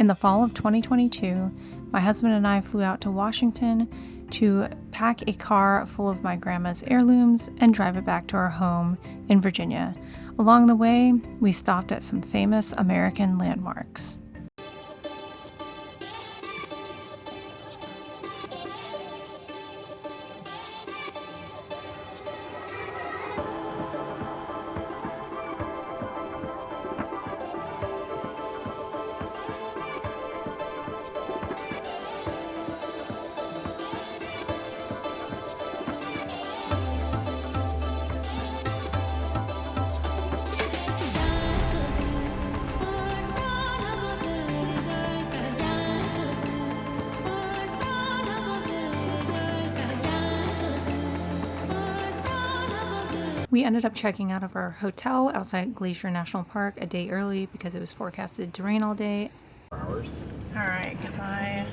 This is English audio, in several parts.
In the fall of 2022, my husband and I flew out to Washington to pack a car full of my grandma's heirlooms and drive it back to our home in Virginia. Along the way, we stopped at some famous American landmarks. We ended up checking out of our hotel outside Glacier National Park a day early because it was forecasted to rain all day. Alright, goodbye.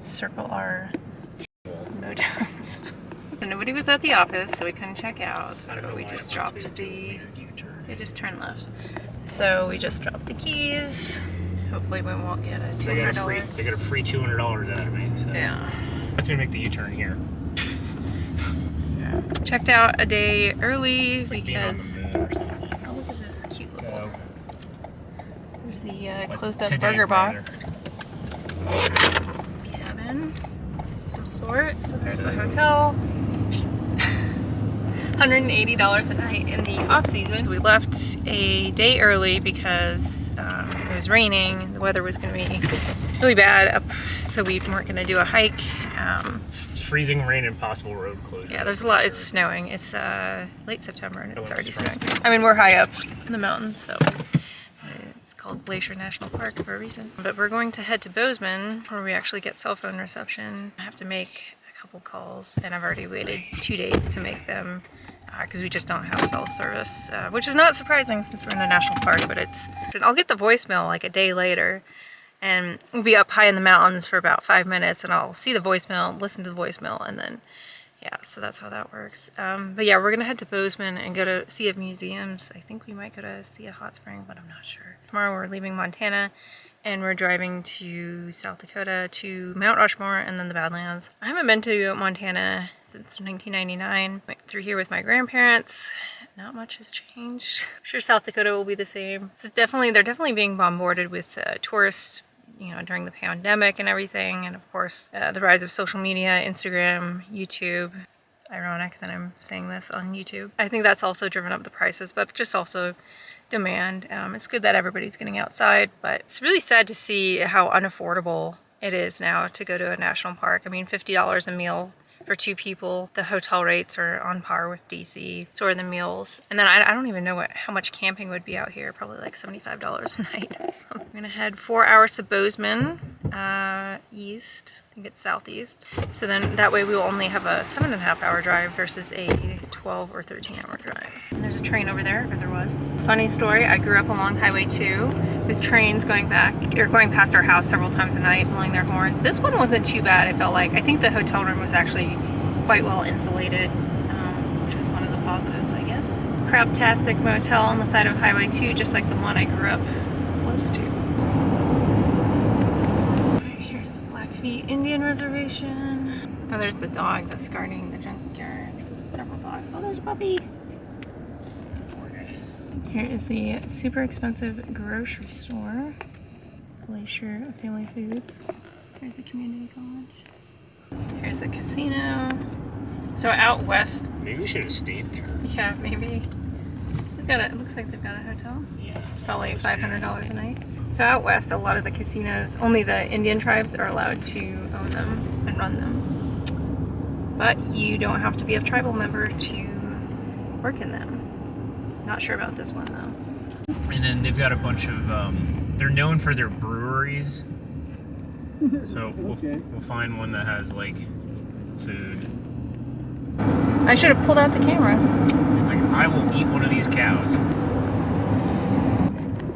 Circle our motels. So nobody was at the office, so we couldn't check out, so we just dropped the... They just turned left. So we just dropped the keys. Hopefully we won't get a $200. They got a free $200 out of me, so... Yeah. Let's make the U-turn here. Checked out a day early because, oh, look at this cute little, there's the closed up burger box. Cabin of some sort. So there's the hotel. $180 a night in the off season. We left a day early because it was raining. The weather was going to be really bad up, so we weren't going to do a hike. Freezing rain and possible road closure. Yeah, there's a lot. It's snowing. It's late September and it's already snowing. I mean, we're high up in the mountains, so it's called Glacier National Park for a reason. But we're going to head to Bozeman, where we actually get cell phone reception. I have to make a couple calls, and I've already waited 2 days to make them because we just don't have cell service, which is not surprising since we're in a national park. But I'll get the voicemail like a day later. And we'll be up high in the mountains for about 5 minutes, and I'll see the voicemail, listen to the voicemail, and then, yeah, so that's how that works. But yeah, we're going to head to Bozeman and go to see museums. I think we might go to see a hot spring, but I'm not sure. Tomorrow we're leaving Montana, and we're driving to South Dakota to Mount Rushmore and then the Badlands. I haven't been to Montana since 1999. Went through here with my grandparents. Not much has changed. I'm sure South Dakota will be the same. They're definitely being bombarded with tourists, you know, during the pandemic and everything, and of course the rise of social media, Instagram, YouTube. Ironic that I'm saying this on YouTube. I think that's also driven up the prices, but just also demand. It's good that everybody's getting outside, but it's really sad to see how unaffordable it is now to go to a national park. I mean, $50 a meal for 2 people. The hotel rates are on par with DC. So are the meals. And then I don't even know how much camping would be out here. Probably like $75 a night or something. I'm gonna head 4 hours to Bozeman, east. I think it's southeast. So then that way we will only have a 7.5-hour drive versus a 12 or 13-hour drive. And there's a train over there, or there was. Funny story, I grew up along Highway 2 with trains going past our house several times a night, blowing their horn. This one wasn't too bad, it felt like. I think the hotel room was actually quite well insulated, which was one of the positives, I guess. Crabtastic motel on the side of Highway 2, just like the one I grew up close to. Here's the Blackfeet Indian Reservation. Oh, there's the dog that's guarding the junkyard. There's several dogs. Oh, there's a puppy. Here is the super expensive grocery store. Glacier Family Foods. Here's a community college. Here's a casino. So out west. Maybe we should have stayed there. Yeah, maybe. It looks like they've got a hotel. Yeah. It's probably $500 a night. So out west, a lot of the casinos, only the Indian tribes are allowed to own them and run them. But you don't have to be a tribal member to work in them. Not sure about this one though. And then they've got a bunch of, they're known for their breweries. So we'll find one that has like food. I should have pulled out the camera. It's like, I will eat one of these cows.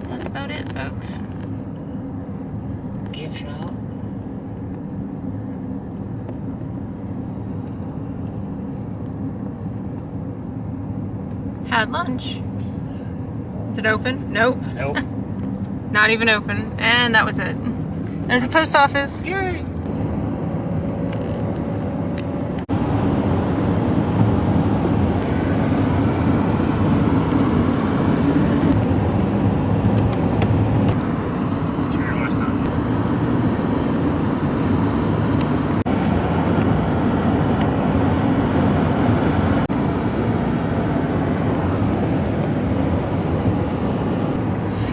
That's about it, folks. Gift shop. Had lunch. Is it open? Nope. Nope. Not even open. And that was it. There's a post office. Yay!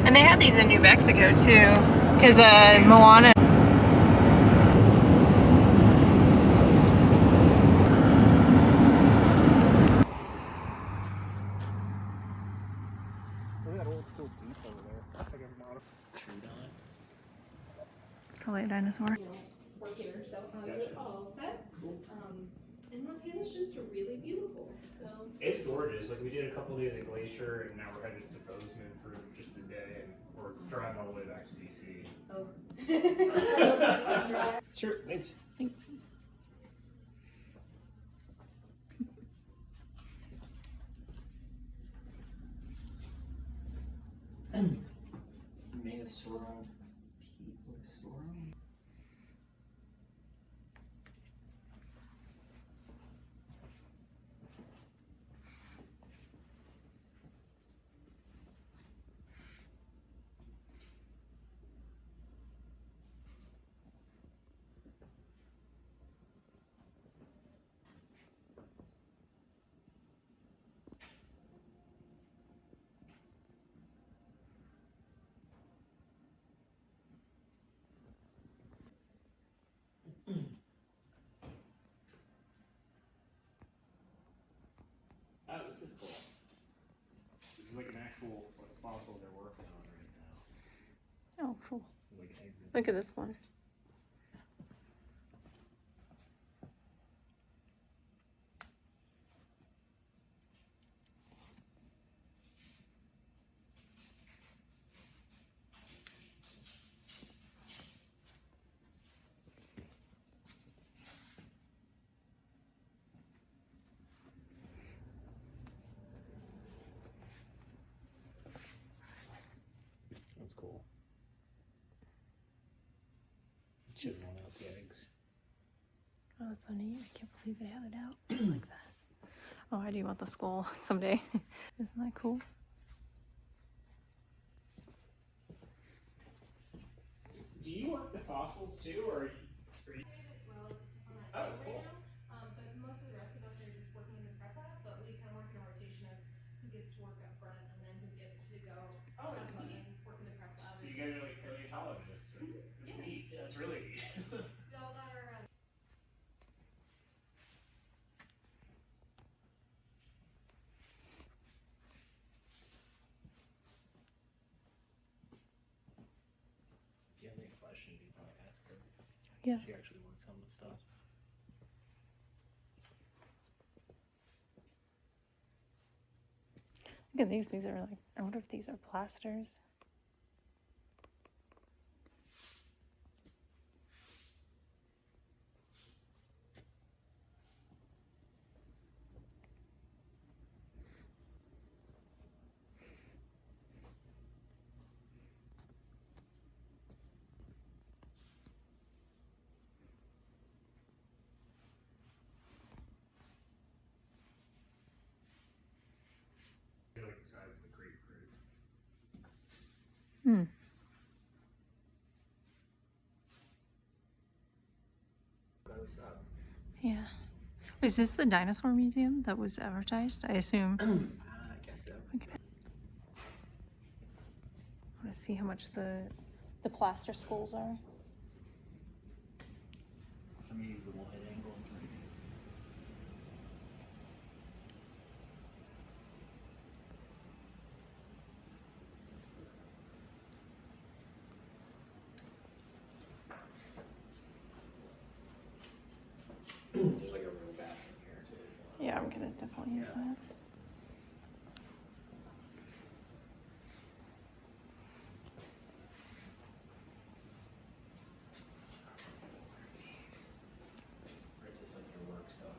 And they had these in New Mexico too, because Moana. It's probably a dinosaur. Work here, so I was like, all set. And Montana's just really beautiful. So It's gorgeous. Like we did a couple days at Glacier, and now we're headed to Bozeman for just a day, and we're driving all the way back to DC. oh. Sure, thanks. Thanks. Dinosaur. Oh, this is cool. This is like an actual fossil they're working on right now. Oh, cool. Like exit. Look at this one. That's cool. Chiseling out the eggs. Oh, that's so neat. I can't believe they have it out just like that. Oh, I do want the skull someday. Isn't that cool? Do you work the fossils too, or are you? As well as this on that Oh, table cool. right now. But most of the rest of us are just working in the prep lab, but we kind of work in a rotation of who gets to work up front and then who gets to go Oh, that's and neat. work in the prep lab. So you guys are like paleontologists. That's Yeah. neat. Yeah, that's really neat. We all got our If you have any questions, you probably ask her. Yeah. She actually works on the stuff. Look at these. These are like, I wonder if these are plasters. They're like the size of a grapefruit. Hmm. Yeah. Is this the Dinosaur Museum that was advertised? I assume. I guess so. Okay. I want to see how much the plaster skulls are. Let me use the wide angle. There's like a real bathroom here too. Yeah, I'm gonna definitely use that. Or is this like your work stuff?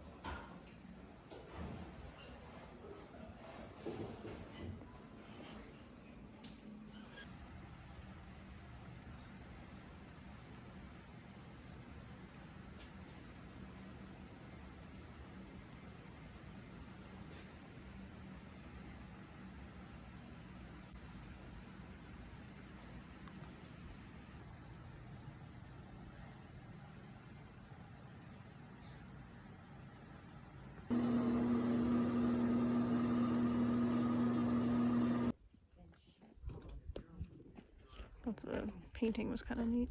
thought the painting was kind of neat.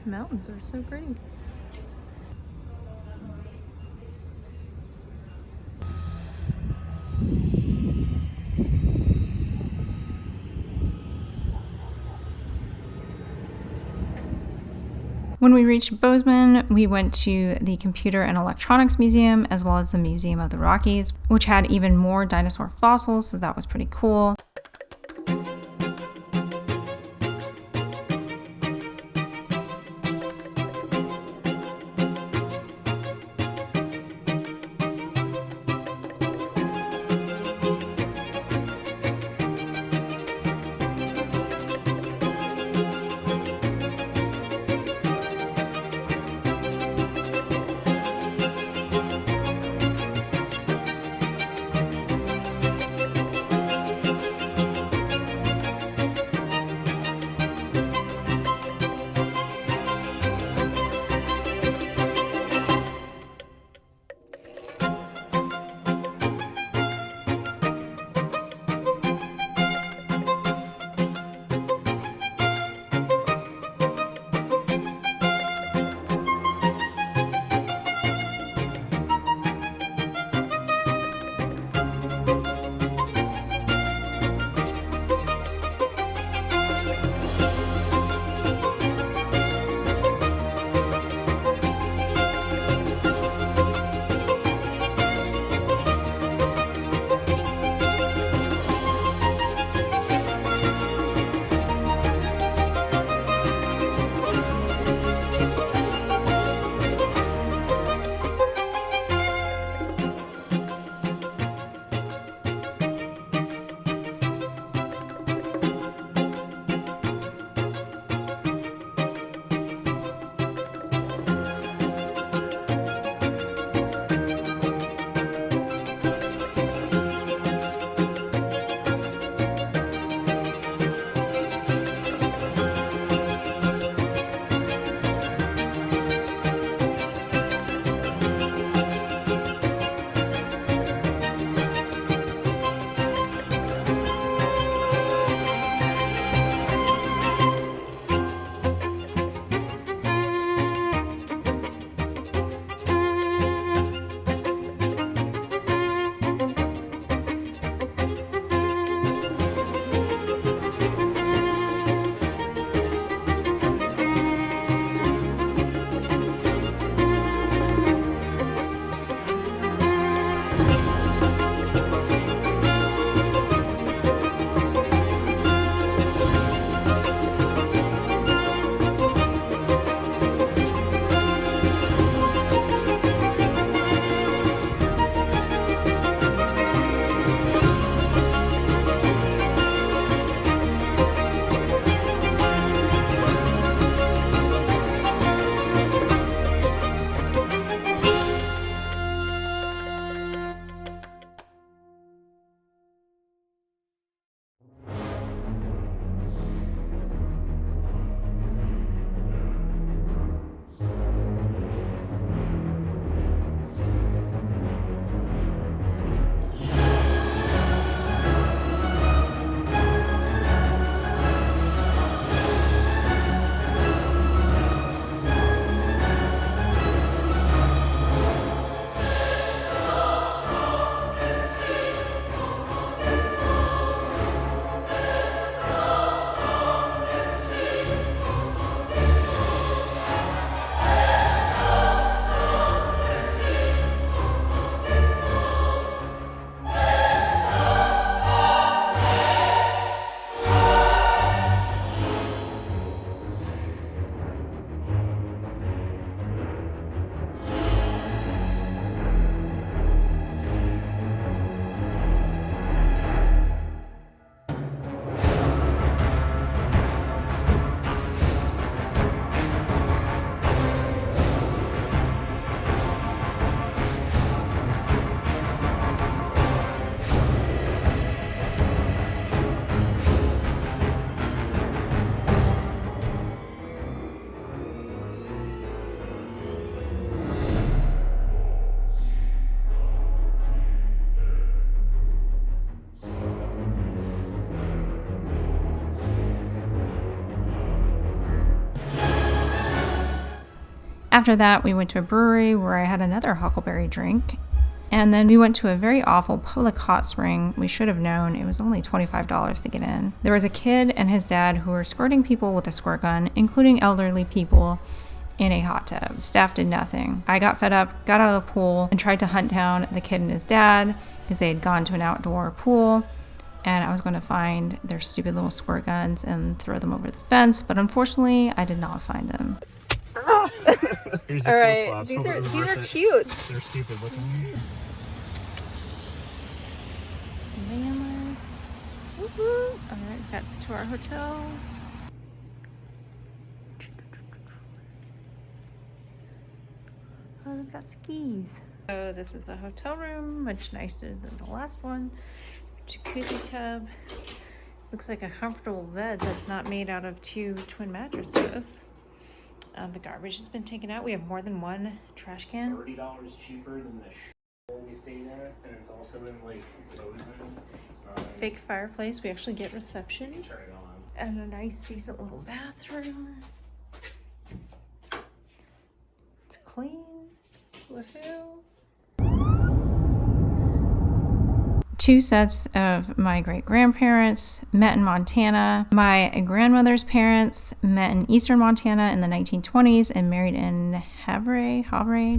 Mountains are so pretty. When we reached Bozeman, we went to the Computer and Electronics Museum as well as the Museum of the Rockies, which had even more dinosaur fossils, so that was pretty cool. After that, we went to a brewery where I had another huckleberry drink. And then we went to a very awful public hot spring. We should have known. It was only $25 to get in. There was a kid and his dad who were squirting people with a squirt gun, including elderly people, in a hot tub. Staff did nothing. I got fed up, got out of the pool, and tried to hunt down the kid and his dad because they had gone to an outdoor pool. And I was going to find their stupid little squirt guns and throw them over the fence. But unfortunately, I did not find them. All right, these are cute. They're stupid looking. Van life. All right, got to our hotel. Oh, they've got skis. So this is a hotel room, much nicer than the last one. Jacuzzi tub. Looks like a comfortable bed that's not made out of 2 twin mattresses. The garbage has been taken out. We have more than one trash can. $30 cheaper than the we stayed at, and it's also in like Bozeman. It's not Fake fireplace. We actually get reception. turn it on. And a nice, decent little bathroom. It's clean. Woohoo. 2 sets of my great-grandparents met in Montana. My grandmother's parents met in eastern Montana in the 1920s and married in Havre,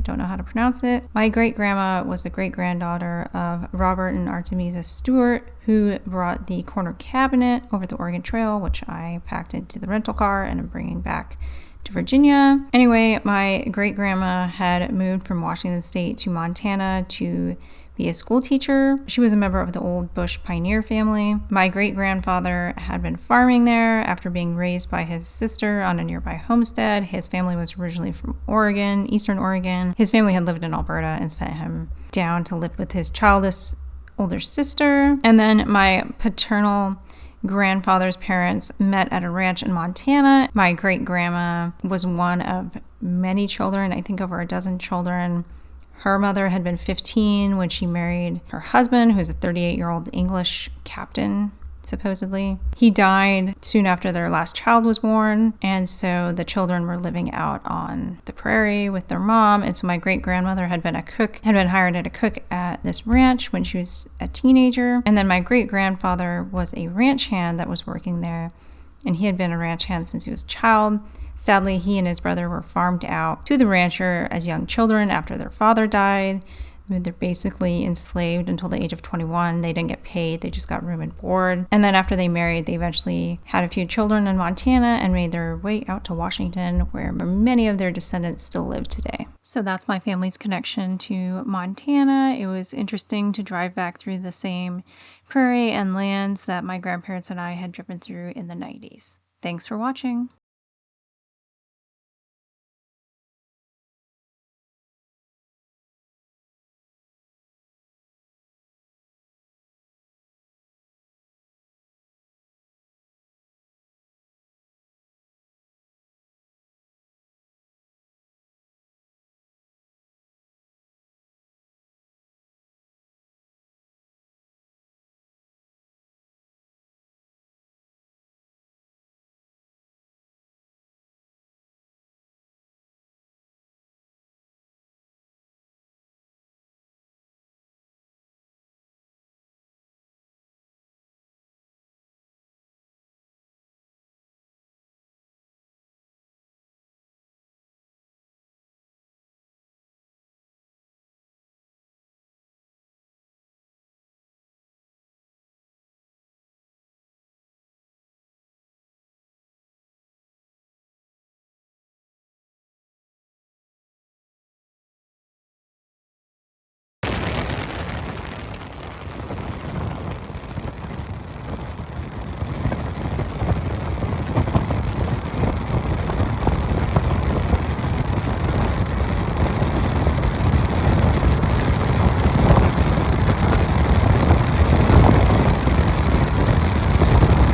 don't know how to pronounce it. My great-grandma was the great-granddaughter of Robert and Artemisia Stewart, who brought the corner cabinet over the Oregon Trail, which I packed into the rental car and I'm bringing back to Virginia. Anyway, my great-grandma had moved from Washington State to Montana to be a school teacher. She was a member of the old Bush pioneer family. My great-grandfather had been farming there after being raised by his sister on a nearby homestead. His family was originally from Oregon, eastern Oregon. His family had lived in Alberta and sent him down to live with his childless older sister. And then my paternal grandfather's parents met at a ranch in Montana. My great-grandma was one of many children, I think over a dozen children. Her mother had been 15 when she married her husband, who's a 38-year-old English captain, supposedly. He died soon after their last child was born, and so the children were living out on the prairie with their mom. And so my great-grandmother had been hired as a cook at this ranch when she was a teenager. And then my great-grandfather was a ranch hand that was working there, and he had been a ranch hand since he was a child. Sadly, he and his brother were farmed out to the rancher as young children after their father died. I mean, they're basically enslaved until the age of 21. They didn't get paid. They just got room and board. And then after they married, they eventually had a few children in Montana and made their way out to Washington, where many of their descendants still live today. So that's my family's connection to Montana. It was interesting to drive back through the same prairie and lands that my grandparents and I had driven through in the 90s. Thanks for watching.